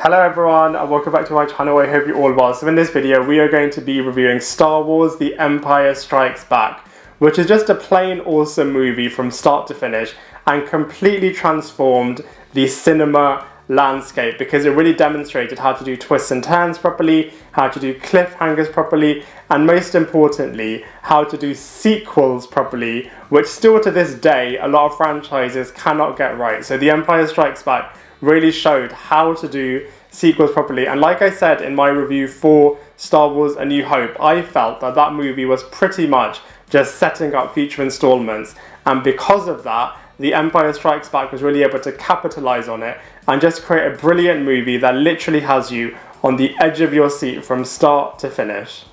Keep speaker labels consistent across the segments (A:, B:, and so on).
A: Hello everyone and welcome back to my channel. I hope you all well. So in this video we are going to be reviewing Star Wars The Empire Strikes Back, which is just a plain awesome movie from start to finish and completely transformed the cinema landscape because it really demonstrated how to do twists and turns properly, how to do cliffhangers properly, and most importantly, how to do sequels properly, which still to this day a lot of franchises cannot get right. So The Empire Strikes Back really showed how to do sequels properly, and like I said in my review for Star Wars A New Hope, I felt that that movie was pretty much just setting up future installments, and because of that The Empire Strikes Back was really able to capitalize on it and just create a brilliant movie that literally has you on the edge of your seat from start to finish.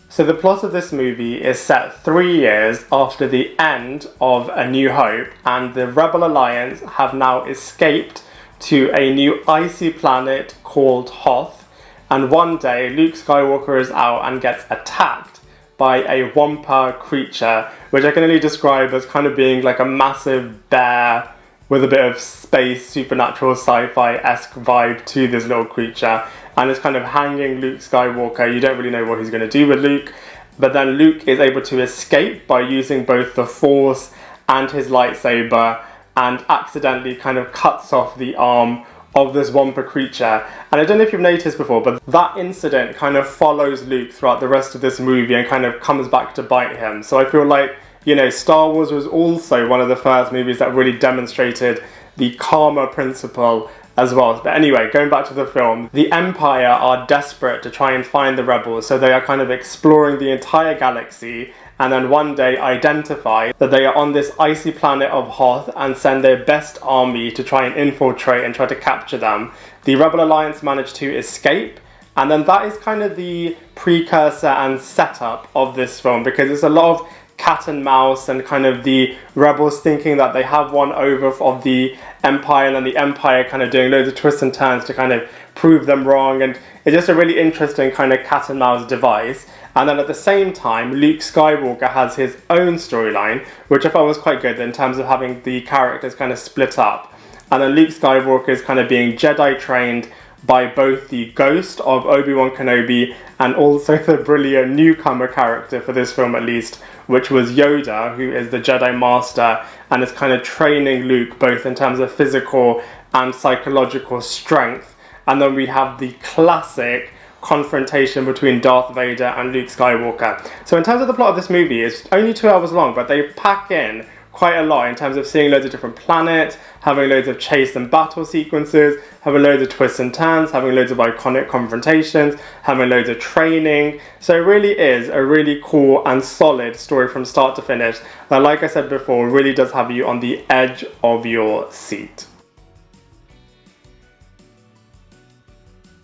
A: So the plot of this movie is set 3 years after the end of A New Hope, and the Rebel Alliance have now escaped to a new icy planet called Hoth, and one day Luke Skywalker is out and gets attacked by a Wampa creature, which I can only describe as kind of being like a massive bear with a bit of space, supernatural, sci-fi-esque vibe to this little creature, and it's kind of hanging Luke Skywalker. You don't really know what he's going to do with Luke, but then Luke is able to escape by using both the Force and his lightsaber, and accidentally kind of cuts off the arm of this Wampa creature. And I don't know if you've noticed before, but that incident kind of follows Luke throughout the rest of this movie and kind of comes back to bite him. So I feel like, you know, Star Wars was also one of the first movies that really demonstrated the karma principle as well. But anyway, going back to the film, the Empire are desperate to try and find the rebels, so they are kind of exploring the entire galaxy, and then one day identify that they are on this icy planet of Hoth and send their best army to try and infiltrate and try to capture them. The Rebel Alliance managed to escape, and then that is kind of the precursor and setup of this film, because it's a lot of cat and mouse and kind of the rebels thinking that they have one over of the Empire, and then the Empire kind of doing loads of twists and turns to kind of prove them wrong, and it's just a really interesting kind of cat and mouse device. And then at the same time, Luke Skywalker has his own storyline, which I thought was quite good in terms of having the characters kind of split up. And then Luke Skywalker is kind of being Jedi trained by both the ghost of Obi-Wan Kenobi and also the brilliant newcomer character for this film at least, which was Yoda, who is the Jedi Master and is kind of training Luke both in terms of physical and psychological strength. And then we have the classic confrontation between Darth Vader and Luke Skywalker. So in terms of the plot of this movie, it's only 2 hours long, but they pack in quite a lot in terms of seeing loads of different planets, having loads of chase and battle sequences, having loads of twists and turns, having loads of iconic confrontations, having loads of training. So it really is a really cool and solid story from start to finish that, like I said before, really does have you on the edge of your seat.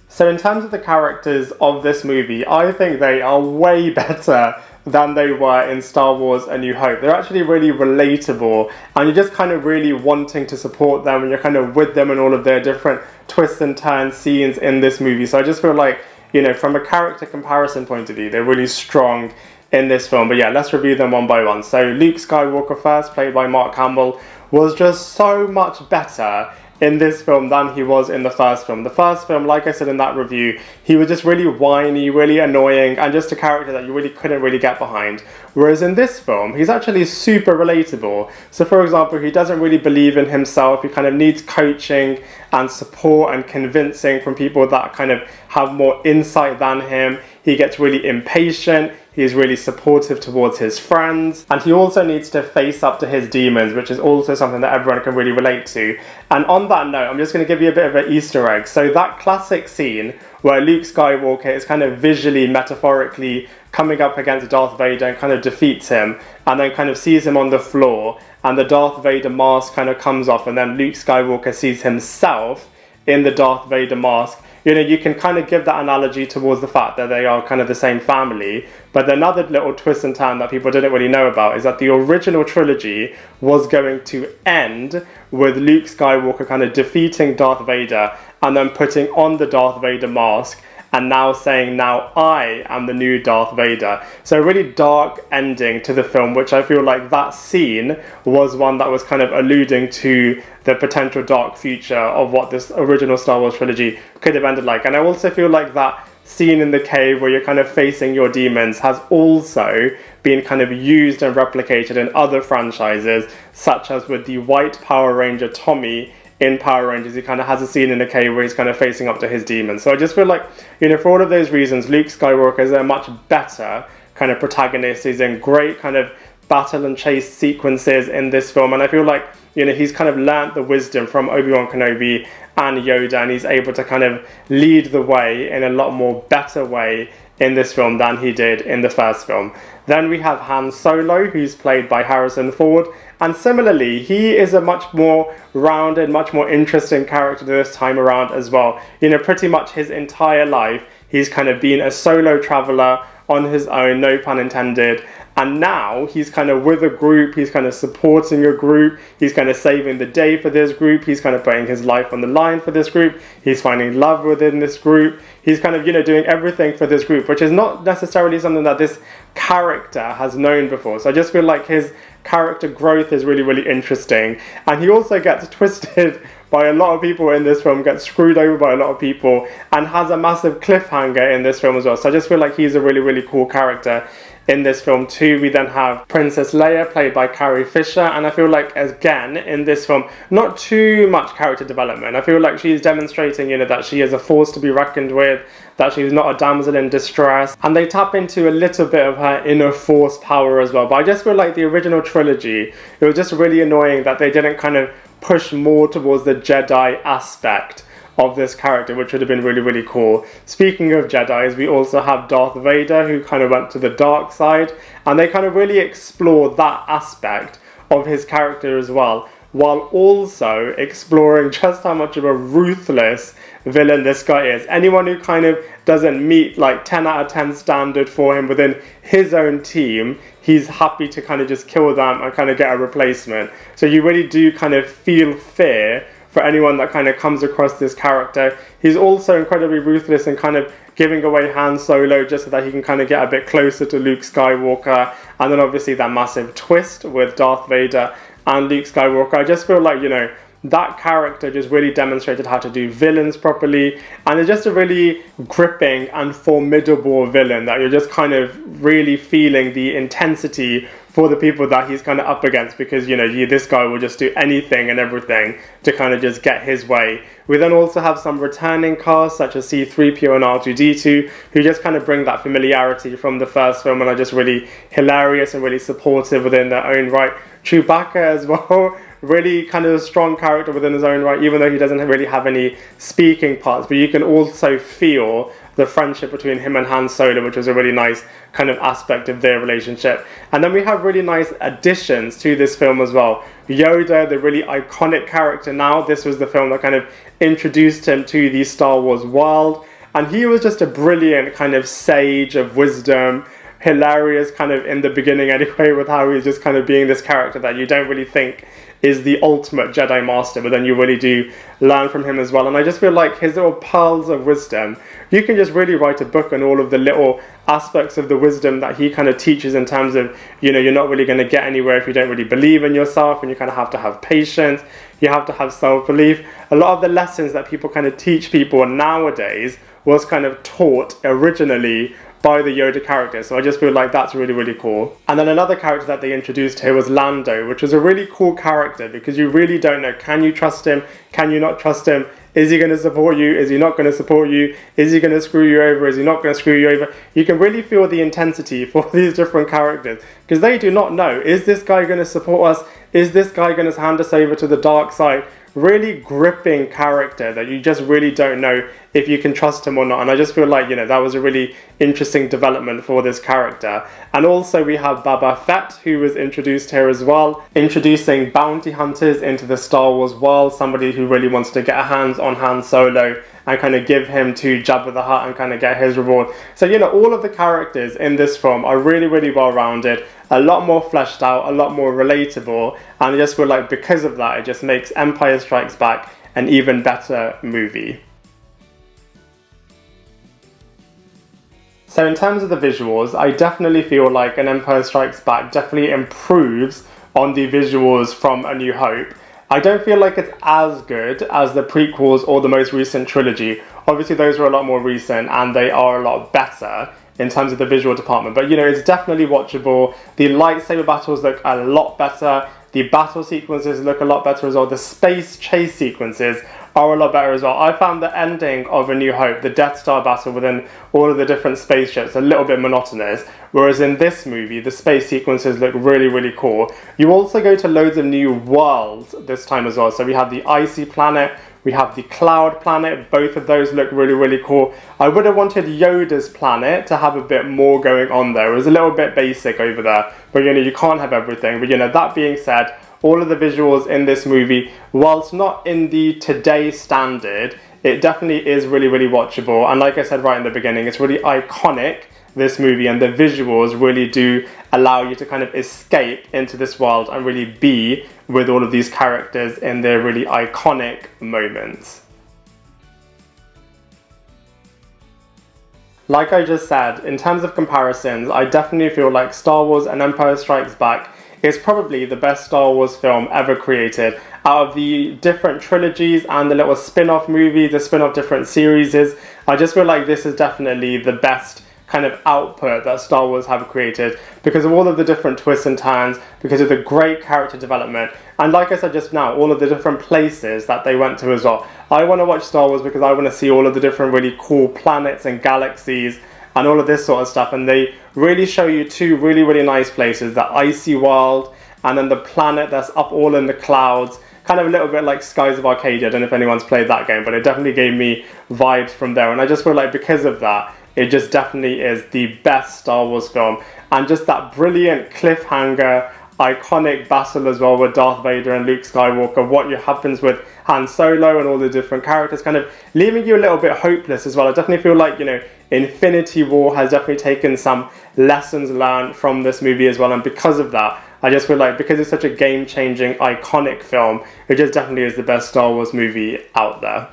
A: So in terms of the characters of this movie, I think they are way better than they were in Star Wars A New Hope. They're actually really relatable, and you're just kind of really wanting to support them, and you're kind of with them in all of their different twists and turns scenes in this movie. So I just feel like, you know, from a character comparison point of view, they're really strong in this film. But yeah, let's review them one by one. So Luke Skywalker first, played by Mark Hamill, was just so much better in this film than he was in the first film. The first film, like I said in that review, he was just really whiny, really annoying, and just a character that you really couldn't really get behind. Whereas in this film, he's actually super relatable. So for example, he doesn't really believe in himself. He kind of needs coaching and support and convincing from people that kind of have more insight than him. He gets really impatient. He's really supportive towards his friends, and he also needs to face up to his demons, which is also something that everyone can really relate to. And on that note, I'm just going to give you a bit of an Easter egg. So that classic scene where Luke Skywalker is kind of visually, metaphorically coming up against Darth Vader and kind of defeats him, and then kind of sees him on the floor, and the Darth Vader mask kind of comes off, and then Luke Skywalker sees himself in the Darth Vader mask. You know, you can kind of give that analogy towards the fact that they are kind of the same family. But another little twist and turn that people didn't really know about is that the original trilogy was going to end with Luke Skywalker kind of defeating Darth Vader and then putting on the Darth Vader mask and now saying, now I am the new Darth Vader. So a really dark ending to the film, which I feel like that scene was one that was kind of alluding to the potential dark future of what this original Star Wars trilogy could have ended like. And I also feel like that scene in the cave where you're kind of facing your demons has also been kind of used and replicated in other franchises, such as with the white Power Ranger Tommy in Power Rangers. He kind of has a scene in the cave where he's kind of facing up to his demons. So I just feel like, you know, for all of those reasons, Luke Skywalker is a much better kind of protagonist. He's in great kind of battle and chase sequences in this film, and I feel like, you know, he's kind of learnt the wisdom from Obi-Wan Kenobi and Yoda, and he's able to kind of lead the way in a lot more better way in this film than he did in the first film. Then we have Han Solo, who's played by Harrison Ford, and similarly, he is a much more rounded, much more interesting character this time around as well. You know, pretty much his entire life, he's kind of been a solo traveler on his own, no pun intended, and now he's kind of with a group, he's kind of supporting a group, he's kind of saving the day for this group, he's kind of putting his life on the line for this group, he's finding love within this group, he's kind of, you know, doing everything for this group, which is not necessarily something that this character has known before. So I just feel like his character growth is really, really interesting, and he also gets twisted by a lot of people in this film, gets screwed over by a lot of people, and has a massive cliffhanger in this film as well. So I just feel like he's a really, really cool character in this film too. We then have Princess Leia, played by Carrie Fisher, and I feel like, again, in this film, not too much character development. I feel like she's demonstrating, you know, that she is a force to be reckoned with, that she's not a damsel in distress, and they tap into a little bit of her inner force power as well. But I just feel like the original trilogy, it was just really annoying that they didn't kind of push more towards the Jedi aspect of this character, which would have been really, really cool. Speaking of Jedis, we also have Darth Vader, who kind of went to the dark side, and they kind of really explore that aspect of his character as well, while also exploring just how much of a ruthless villain this guy is. Anyone who kind of doesn't meet like 10 out of 10 standard for him within his own team, he's happy to kind of just kill them and kind of get a replacement. So you really do kind of feel fear for anyone that kind of comes across this character. He's also incredibly ruthless and kind of giving away Han Solo just so that he can kind of get a bit closer to Luke Skywalker. And then obviously that massive twist with Darth Vader and Luke Skywalker. I just feel like, you know, that character just really demonstrated how to do villains properly, and it's just a really gripping and formidable villain that you're just kind of really feeling the intensity for the people that he's kind of up against, because, you know, this guy will just do anything and everything to kind of just get his way. We then also have some returning cast such as C-3PO and R2-D2, who just kind of bring that familiarity from the first film and are just really hilarious and really supportive within their own right. Chewbacca as well, really kind of a strong character within his own right, even though he doesn't really have any speaking parts, but you can also feel the friendship between him and Han Solo, which was a really nice kind of aspect of their relationship. And then we have really nice additions to this film as well. Yoda, the really iconic character now, this was the film that kind of introduced him to the Star Wars world, and he was just a brilliant kind of sage of wisdom, hilarious kind of in the beginning anyway, with how he's just kind of being this character that you don't really think is the ultimate Jedi Master, but then you really do learn from him as well. And I just feel like his little pearls of wisdom, you can just really write a book on all of the little aspects of the wisdom that he kind of teaches, in terms of, you know, you're not really going to get anywhere if you don't really believe in yourself, and you kind of have to have patience, you have to have self-belief. A lot of the lessons that people kind of teach people nowadays was kind of taught originally by the Yoda character, so I just feel like that's really, really cool. And then another character that they introduced here was Lando, which was a really cool character, because you really don't know, can you trust him, can you not trust him, is he going to support you, is he not going to support you, is he going to screw you over, is he not going to screw you over. You can really feel the intensity for these different characters, because they do not know, is this guy going to support us, is this guy going to hand us over to the dark side. Really gripping character that you just really don't know if you can trust him or not. And I just feel like, you know, that was a really interesting development for this character. And also we have Boba Fett, who was introduced here as well, introducing bounty hunters into the Star Wars world, somebody who really wants to get a hands on Han Solo and kind of give him to Jabba the Hutt and kind of get his reward. So, you know, all of the characters in this film are really, really well rounded, a lot more fleshed out, a lot more relatable, and I just feel like because of that, it just makes Empire Strikes Back an even better movie. So in terms of the visuals, I definitely feel like An Empire Strikes Back definitely improves on the visuals from A New Hope. I don't feel like it's as good as the prequels or the most recent trilogy. Obviously those were a lot more recent and they are a lot better in terms of the visual department. But you know, it's definitely watchable. The lightsaber battles look a lot better. The battle sequences look a lot better as well. The space chase sequences are a lot better as well. I found the ending of A New Hope, the Death Star battle within all of the different spaceships, a little bit monotonous, whereas in this movie, the space sequences look really, really cool. You also go to loads of new worlds this time as well. So we have the icy planet, we have the cloud planet, both of those look really, really cool. I would have wanted Yoda's planet to have a bit more going on there. It was a little bit basic over there, but you know, you can't have everything. But you know, that being said, all of the visuals in this movie, whilst not in the today standard, it definitely is really, really watchable. And like I said right in the beginning, it's really iconic, this movie, and the visuals really do allow you to kind of escape into this world and really be with all of these characters in their really iconic moments. Like I just said, in terms of comparisons, I definitely feel like Star Wars An Empire Strikes Back is probably the best Star Wars film ever created. Out of the different trilogies and the little spin-off movies, the spin-off different series, I just feel like this is definitely the best kind of output that Star Wars have created because of all of the different twists and turns, because of the great character development, and like I said just now, all of the different places that they went to as well. I want to watch Star Wars because I want to see all of the different really cool planets and galaxies and all of this sort of stuff, and they really show you two really, really nice places, the icy world and then the planet that's up all in the clouds, kind of a little bit like Skies of Arcadia. I don't know if anyone's played that game, but it definitely gave me vibes from there, and I just feel like because of that, it just definitely is the best Star Wars film. And just that brilliant cliffhanger, iconic battle as well with Darth Vader and Luke Skywalker, what happens with Han Solo and all the different characters, kind of leaving you a little bit hopeless as well. I definitely feel like, you know, Infinity War has definitely taken some lessons learned from this movie as well, and because of that, I just feel like because it's such a game-changing, iconic film, it just definitely is the best Star Wars movie out there.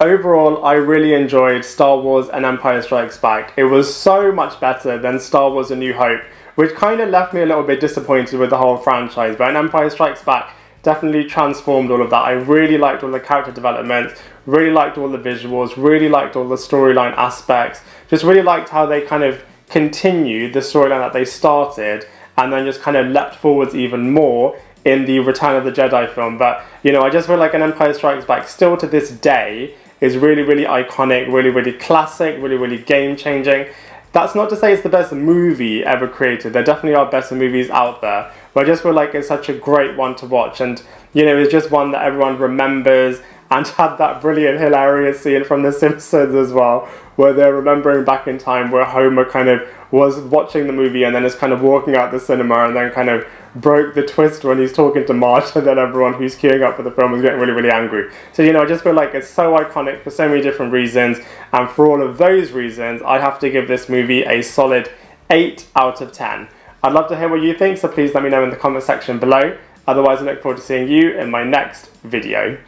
A: Overall, I really enjoyed Star Wars An Empire Strikes Back. It was so much better than Star Wars A New Hope, which kind of left me a little bit disappointed with the whole franchise, but An Empire Strikes Back definitely transformed all of that. I really liked all the character development, really liked all the visuals, really liked all the storyline aspects, just really liked how they kind of continued the storyline that they started and then just kind of leapt forwards even more in the Return of the Jedi film. But you know, I just feel like An Empire Strikes Back still to this day is really, really iconic, really, really classic, really, really game-changing. That's not to say it's the best movie ever created. There definitely are better movies out there, but I just feel like it's such a great one to watch, and you know, it's just one that everyone remembers, and had that brilliant, hilarious scene from The Simpsons as well, where they're remembering back in time where Homer kind of was watching the movie and then is kind of walking out the cinema and then kind of broke the twist when he's talking to Marge, and then everyone who's queuing up for the film is getting really, really angry. So, you know, I just feel like it's so iconic for so many different reasons, and for all of those reasons, I have to give this movie a solid 8 out of 10. I'd love to hear what you think, so please let me know in the comment section below. Otherwise, I look forward to seeing you in my next video.